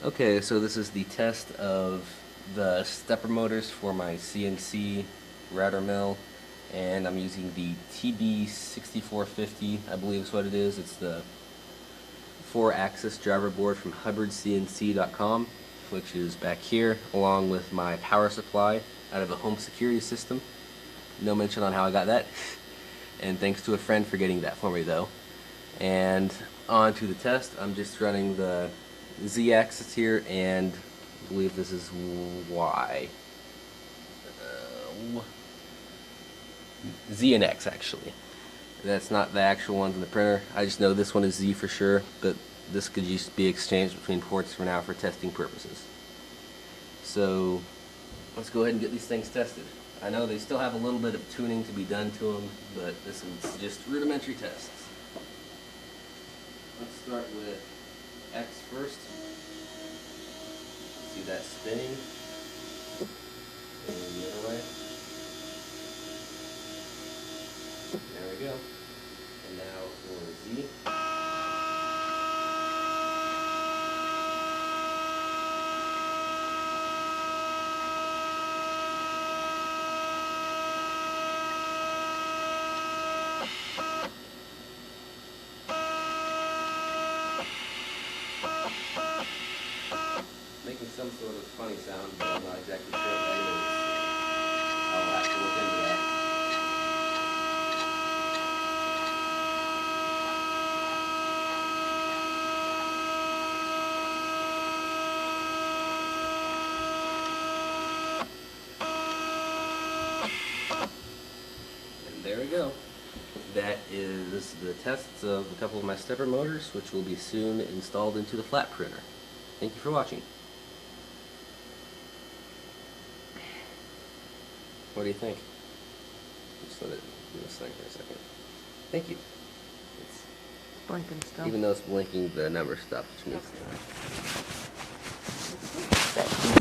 Okay, so this is the test of the stepper motors for my CNC router mill, and I'm using the TB6450, I believe is what it is. It's the 4-axis driver board from HubbardCNC.com, which is back here, along with my power supply out of a home security system. No mention on how I got that, and thanks to a friend for getting that for me though. And on to the test. I'm just running the Z-axis here, and I believe this is Y. Z and X actually. That's not the actual ones in the printer. I just know this one is Z for sure, but this could just be exchanged between ports for now for testing purposes. So let's go ahead and get these things tested. I know they still have a little bit of tuning to be done to them, but this is just rudimentary tests. Let's start with X first. See that spinning? And the other way. There we go. And now for Z. Making some sort of funny sound, but I'm not exactly sure what that is. I'll have to look into that. And there we go. That is the tests of a couple of my stepper motors, which will be soon installed into the flat printer. Thank you for watching. What do you think? Just let it do this thing for a second. Thank you. Blinking stuff. Even though it's blinking, the number stopped, which means